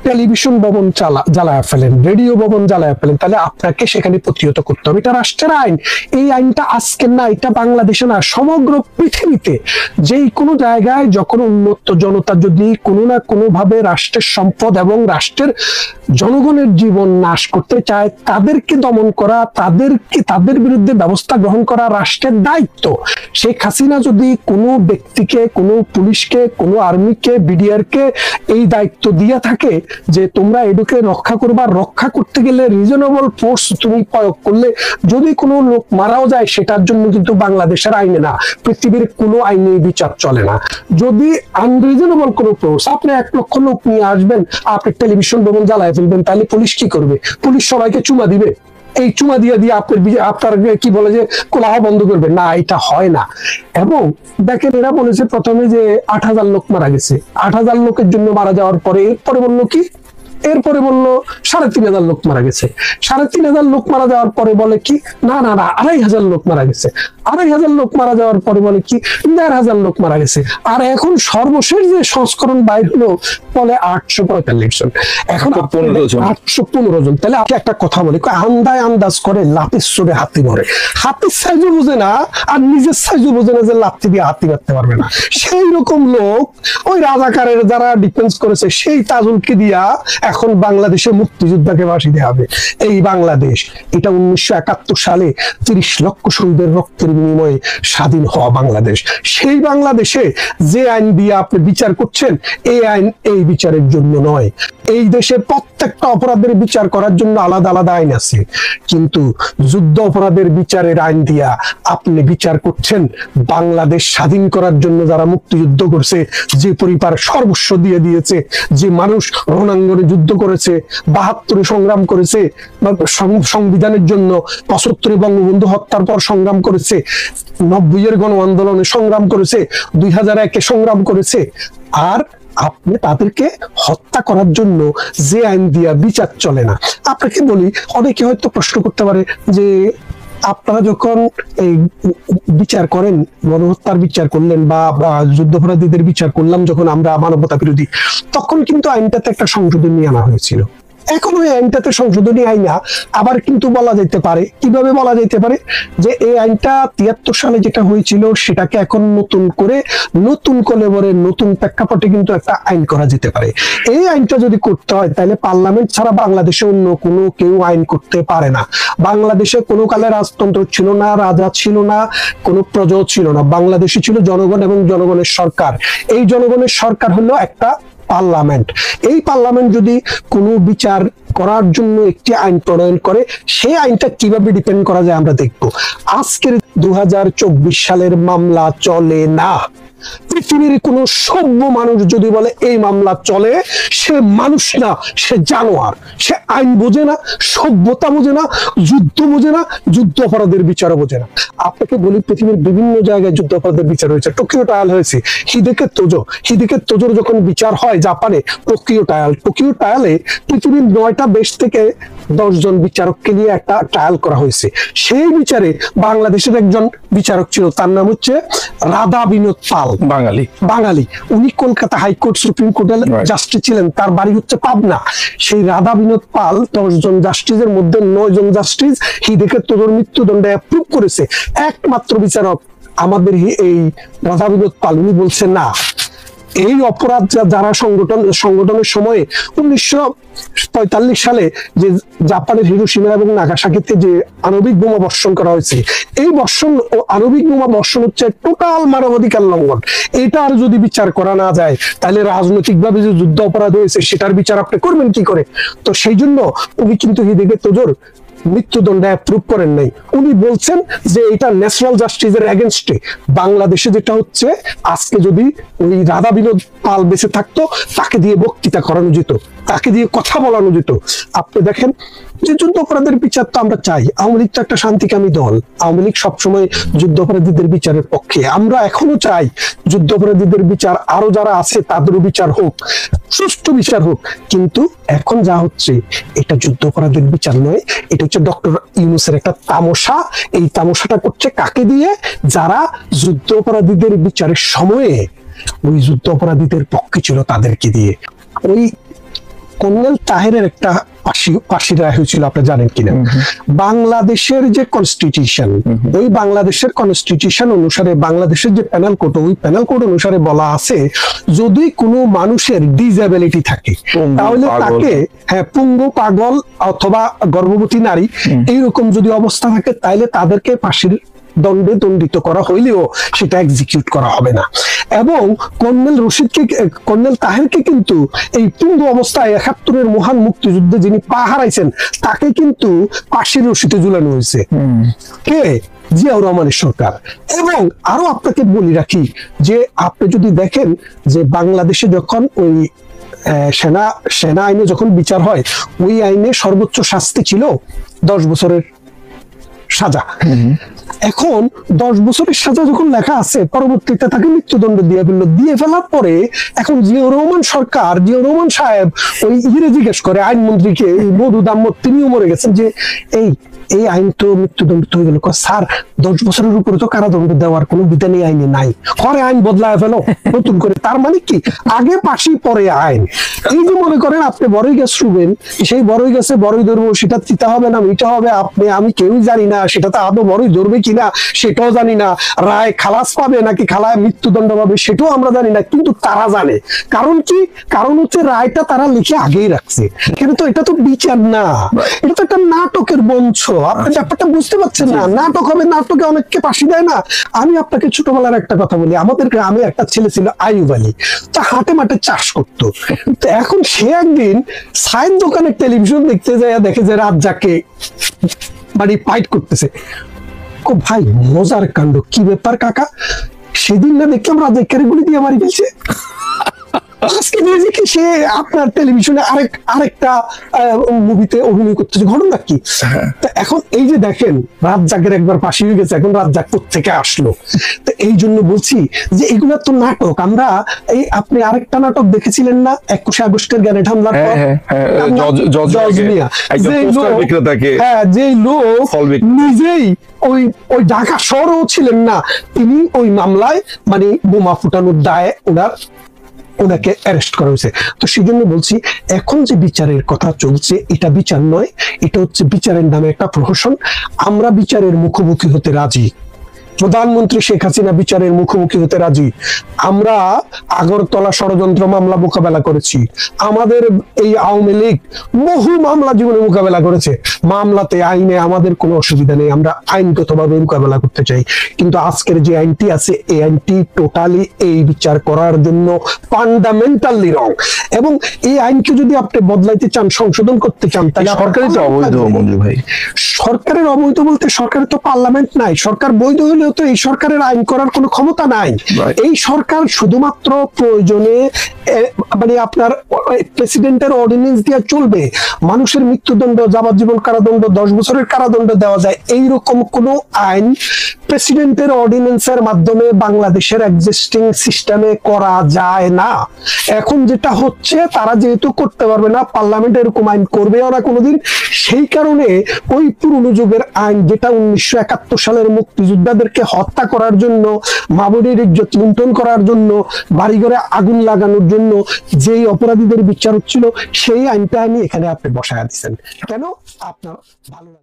Television ভবন জ্বালায় ফেলেন, রেডিও ভবন জ্বালায় ফেলেন, তাহলে আপনাকে সেখানে প্রতিহত করতে হবে। এটা রাষ্ট্রের আইন। এই আইনটা আজকের না, এটা বাংলাদেশে না, সমগ্র পৃথিবীতে যেই কোনো জায়গায় যখন উন্নত জনতা যদি কোনো না কোনো ভাবে রাষ্ট্রের সম্পদ এবং রাষ্ট্রের জনগণের জীবন নাশ করতে চায়, তাদেরকে দমন করা, তাদের বিরুদ্ধে ব্যবস্থা গ্রহণ করা রাষ্ট্রের দায়িত্ব। শেখ হাসিনা যদি কোনো ব্যক্তিকে, কোনো পুলিশকে, কোনো আর্মিকে, বিডিআরকে এই দায়িত্ব দিয়ে থাকে যে তোমরা এটাকে রক্ষা করবা, রক্ষা করতে গেলে রিজনেবল ফোর্স তুমি প্রয়োগ করলে যদি কোনো লোক মারাও যায়, সেটার জন্য কিন্তু বাংলাদেশের আইনে না, পৃথিবীর কোনো আইনে বিচার চলে না। যদি আনরিজনেবল কোনো ফোর্স, আপনি 1 লক্ষ লোক নিয়ে আসবেন, আপনি টেলিভিশন ভবন জ্বালায় ফেলবেন, তাহলে পুলিশ কি করবে? পুলিশ সবাইকে চুমা দিবে? এই চুমা দিয়ে আপনার কি বলে যে কোলাহল বন্ধ করবে? না, এটা হয় না। এবং দেখেন, এরা বলেছে প্রথমে যে 8,000 লোক মারা গেছে। 8,000 লোকের জন্য মারা যাওয়ার পরে এরপরে বললো কি? এরপরে বললো 3,500 লোক মারা গেছে। 3,500 লোক মারা যাওয়ার পরে বলে কি? না না না, 2,500 লোক মারা গেছে। 2,500 লোক মারা যাওয়ার পরে বলে কি? 1,500 লোক মারা গেছে। আর এখন সর্বশেষ যে সংস্করণ বাইর হলো বলে 845 জন। এখন 815 জন। তাহলে আপনি একটা কথা বলি, আন্দায় আন্দাজ করে লাঠির চোরে হাতি মরে। হাতির সাইজও বোঝে না, আর নিজের সাইজও বোঝে না যে লাঠি দিয়ে হাতি মারতে পারবে না। সেই রকম লোক ওই রাজাকারের যারা ডিফেন্স করেছে সেই তাজুলকে দিয়া এখন বাংলাদেশে মুক্তিযোদ্ধাকে ফাঁসি দেওয়া হবে। এই বাংলাদেশ, এটা 1971 সালে 30 লক্ষ শহীদের রক্তের বিনিময়ে স্বাধীন হওয়া বাংলাদেশ। সেই বাংলাদেশে যে আইন দিয়ে আপনি বিচার করছেন, এই আইন এই বিচারের জন্য নয়। এই দেশে প্রত্যেকটা অপরাধের বিচার করার জন্য আলাদা আলাদা আইন আছে, কিন্তু যুদ্ধ অপরাধের বিচারের আইন দিয়া আপনি বিচার করছেন বাংলাদেশ স্বাধীন করার জন্য যারা মুক্তিযুদ্ধ করছে, যে পরিবার সর্বস্ব দিয়ে দিয়েছে, যে মানুষ রণাঙ্গনে যুদ্ধ করেছে, 72-এ সংগ্রাম করেছে, সংবিধানের জন্য, 75-এ বঙ্গবন্ধু হত্যার পর সংগ্রাম করেছে, 90-এর গণ আন্দোলনে সংগ্রাম করেছে, 2001-এ সংগ্রাম করেছে, আর আপনি তাদেরকে হত্যা করার জন্য যে আইন দিয়া বিচার চলে না। আপনাকে বলি, অনেকে হয়তো প্রশ্ন করতে পারে যে আপনারা যখন এই বিচার করেন, গণহত্যার বিচার করলেন বা যুদ্ধাপরাধীদের বিচার করলাম যখন আমরা মানবতা বিরোধী, তখন কিন্তু আইনটাতে একটা সংশোধন নিয়ে আনা হয়েছিল। এখন ওই আইনটাতে সংশোধনী আইনা আবার কিন্তু বলা যেতে পারে, কিভাবে বলা যেতে পারে, যে এই আইনটা 73 সালে যেটা হয়েছিল সেটাকে এখন নতুন করে নতুন কলেবরে নতুন প্রেক্ষাপটে কিন্তু একটা আইন করা যেতে পারে। এই আইনটা যদি করতে হয় তাহলে পার্লামেন্ট ছাড়া বাংলাদেশে অন্য কোনো কেউ আইন করতে পারে না। বাংলাদেশে কোনো কালে রাজতন্ত্র ছিল না, রাজা ছিল না, কোনো প্রজা ছিল না। বাংলাদেশে ছিল জনগণ এবং জনগণের সরকার। এই জনগণের সরকার হলো একটা পার্লামেন্ট। এই পার্লামেন্ট যদি কোনো বিচার করার জন্য একটি আইন প্রণয়ন করে, সেই আইনটা কিভাবে ডিপেন্ড করা যায় আমরা দেখবো। আজকের 2024 সালের মামলা চলে না। পৃথিবীর কোন সভ্য মানুষ যদি বলে এই মামলা চলে, সে মানুষ না, সে জানোয়ার। সে আইন বোঝে না, সভ্যতা বোঝে না, যুদ্ধ বোঝে না, যুদ্ধ অপরাধের বিচারও বোঝে না। আপনাকে বলি, পৃথিবীর বিভিন্ন জায়গায় যুদ্ধ অপরাধের বিচার হয়েছে। টোকিও ট্রায়াল হয়েছে, হিদেকে তোজোর যখন বিচার হয় জাপানে, টোকিও ট্রায়ালে পৃথিবীর 9টা দেশ থেকে 10 জন বিচারককে নিয়ে একটা ট্রায়াল করা হয়েছে। সেই বিচারে বাংলাদেশের একজন বিচারক ছিল, তার নাম হচ্ছে রাধা বিনোদ পাল, বাঙালি। উনি কলকাতা হাইকোর্ট সুপ্রিম কোর্টের জাস্টিস ছিলেন, তার বাড়ি হচ্ছে পাবনা। সেই রাধা বিনোদ পাল 10 জন জাস্টিসের মধ্যে 9 জন জাস্টিস হিদেকে তোজোর মৃত্যুদণ্ড অ্যাপ্রুভ করেছে। একমাত্র বিচারক আমাদের এই রাধা বিনোদ পাল, উনি বলছে না, এই অপরাধ যারা সংগঠনের সময়ে 1945 সালে যে জাপানের হিরোশিমা এবং নাগাসাকিতে যে আণবিক বোমা বর্ষণ করা হয়েছে, এই বর্ষণ ও আণবিক বোমা বর্ষণ হচ্ছে টোটাল মানবাধিকার লঙ্ঘন। এটার যদি বিচার করা না যায়, তাহলে রাজনৈতিকভাবে যে যুদ্ধ অপরাধ হয়েছে সেটার বিচার আপনি করবেন কি করে? তো সেই জন্য উনি কিন্তু হিদেকে তোজোর মৃত্যুদণ্ড অ্যাপ্রুভ করেন নাই। উনি বলছেন যে এটা ন্যাশনাল জাস্টিসের এগেনস্টে। বাংলাদেশে যেটা হচ্ছে, আজকে যদি ওই রাধা বিনোদ পাল বেঁচে থাকতো, তাকে দিয়ে বক্তৃতা করানো যেত, তাকে দিয়ে কথা বলানো যেত। আপনি দেখেন যে যুদ্ধ অপরাধের বিচার তো আমরা চাই। আওয়ামী লীগ তো একটা শান্তিকামী দল, আওয়ামী লীগ সবসময় যুদ্ধ অপরাধীদের বিচারের পক্ষে। আমরা এখনো চাই যুদ্ধ অপরাধীদের বিচার, আরো যারা আছে তাদেরও বিচার হোক, সুষ্ঠু বিচার হোক। কিন্তু এখন যা হচ্ছে, এটা যুদ্ধ অপরাধের বিচার নয়, এটা হচ্ছে ডক্টর ইউনূসের একটা তামাশা। এই তামাশাটা করছে কাকে দিয়ে? যারা যুদ্ধ অপরাধীদের বিচারের সময়ে ওই যুদ্ধ অপরাধীদের পক্ষে ছিল, তাদেরকে দিয়ে। ওই কর্নেল তাহেরের একটা ফাঁসির রায় হয়েছিল, আপনি জানেন কিনা? বাংলাদেশের যে কনস্টিটিউশন, ওই বাংলাদেশের কনস্টিটিউশন অনুসারে বাংলাদেশের যে প্যানেল কোড, ওই প্যানেল কোড অনুসারে বলা আছে যদি কোনো মানুষের ডিসএবিলিটি থাকে তাহলে তাকে, হ্যাঁ, পুঙ্গু, পাগল অথবা গর্ভবতী নারী এইরকম যদি অবস্থা থাকে তাহলে তাদেরকে ফাঁসির দণ্ডে দণ্ডিত করা হইলেও সেটা এক্সিকিউট করা হবে না। এবং কর্নেল তাহেরকে কিন্তু এই পুঙ্গু অবস্থায় ৭১-এর মহান মুক্তিযুদ্ধে যিনি পা হারাইছেন তাকে কিন্তু ফাঁসির রশিতে ঝুলানো হয়েছে। কে? জিয়াউর রহমানের সরকার। এবং আরো আপনাকে বলি রাখি যে আপনি যদি দেখেন যে বাংলাদেশে যখন ওই সেনা আইনে যখন বিচার হয়, ওই আইনে সর্বোচ্চ শাস্তি ছিল 10 বছরের সাজা। এখন 10 বছরের সাজা যখন লেখা আছে, পরবর্তীতে তাকে মৃত্যুদণ্ড দিয়ে ফেলার পরে এখন জিয়াউর রহমান সাহেব ওই জিজ্ঞেস করে আইনমন্ত্রীকে, মধু দাম্মত, তিনিও মরে গেছেন, যে এই আইন তো মৃত্যুদণ্ড হয়ে গেল। স্যার, 10 বছরের উপরে তো কারাদণ্ড দেওয়ার কোনো বিধানই আইনে নাই, পরে আইন বদলায় ফেলো নতুন করে। তার মানে কি, আগে ফাঁসি পরে আইন। এই যে মনে করেন আপনি বড়ই গাছ শুবেন, সেই বড়ই গাছে বড়ই ধরবো, সেটা চিতা হবে না মিঠা হবে, আমি কেউই জানি না সেটা তো আদৌ বড়ই ধরবে কিনা সেটাও জানি না, রায় খালাস পাবে নাকি খালায় মৃত্যুদণ্ড পাবে সেটাও আমরা জানি না, কিন্তু তারা জানে। কারণ কি? কারণ হচ্ছে রায়টা তারা লিখে আগেই রাখছে। কিন্তু এটা তো বিচার না, এটা তো একটা নাটকের মঞ্চ। আপনি ব্যাপারটা বুঝতে পারছেন না? নাটক হবে, নাটকে অনেককে ফাঁসি দেয় না। আমি আপনাকে ছোটবেলার একটা কথা বলি, আমাদের গ্রামে একটা ছেলে ছিল আইয়ুব আলী, তা হাটে মাঠে চাষ করতো। তো এখন সে একদিন সাইন দোকানে টেলিভিশন দেখতে যায়, দেখে যে রাজ্জাককে মানে ফাইট করতেছে। ভাই, মজার কাণ্ড, কি ব্যাপার কাকা? সেদিন না দেখলাম রাজ্জাককে গুলি দিয়ে মারি ফেলছে, আজকে দেখি সে আপনার টেলিভিশনে আরেকটা মুভিতে অভিনয় করতেছে। ঘটনা কি? এখন এই যে দেখেন, রাজ্জাকের একবার ফাঁসি হয়ে গেছে, এখন রাজ্জাক কোত্থেকে আসলো? তো এই জন্য বলছি যে এগুলা তো নাটক। আমরা আপনি আরেকটা নাটক দেখেছিলেন না, 21শে আগস্টের গ্রেনেড হামলার পর জজ মিয়া, যে লোক নিজেই ওই ঢাকা শহরেও ছিলেন না, তিনি ওই মামলায় মানে বোমা ফুটানোর দায়ে ওনাকে অ্যারেস্ট করা হয়েছে। তো সেই জন্য বলছি, এখন যে বিচারের কথা চলছে এটা বিচার নয়, এটা হচ্ছে বিচারের নামে একটা প্রহসন। আমরা বিচারের মুখোমুখি হতে রাজি, প্রধানমন্ত্রী শেখ হাসিনা বিচারের মুখোমুখি হতে রাজি। আমরা আগরতলা ষড়যন্ত্র মামলা মোকাবেলা করেছি, আমাদের এই আওয়ামী লীগ বহু মামলা জীবনে মোকাবেলা করেছে। মামলাতে আইনে আমাদের কোনো অসুবিধা নেই, আমরা আইনগতভাবে মোকাবেলা করতে চাই। কিন্তু আজকের যে আইনটি আছে, এই আইনটি টোটালি এই বিচার করার জন্য ফান্ডামেন্টালি রং। এবং এই আইনকে যদি আপনি বদলাইতে চান, সংশোধন করতে চান, তাহলে সরকারের তো অবৈধ ভাই। সরকারের অবৈধ বলতে সরকারের তো পার্লামেন্ট নাই। সরকার বৈধ হলে তো এই সরকারের আইন করার কোনো ক্ষমতা নাই। এই সরকার শুধুমাত্র প্রয়োজনে মানে আপনার প্রেসিডেন্টের অর্ডিন্যান্স দিয়ে চলবে। মানুষের মৃত্যুদণ্ড, যাবজ্জীবন কারাদণ্ড, 10 বছরের কারাদণ্ড দেওয়া যায়, এইরকম কোনো আইন প্রেসিডেন্টের অর্ডিন্যান্সের মাধ্যমে বাংলাদেশের এক্সিস্টিং সিস্টেমে করা যায় না। এখন যেটা হচ্ছে, তারা যেহেতু করতে পারবে না, পার্লামেন্ট এরকম আইন করবেও না কোনোদিন, সেই কারণে ওই পুরনো যুগের আইন, যেটা 1971 সালের মুক্তিযোদ্ধাদেরকে হত্যা করার জন্য, মামুনের ইজ্জত লুণ্ঠন করার জন্য, বাড়িঘরে আগুন লাগানোর জন্য যেই অপরাধীদের বিচার হচ্ছিল, সেই আইনটা আমি এখানে আপনি বসায়া দিচ্ছেন। কেন? আপনার ভালো লাগে।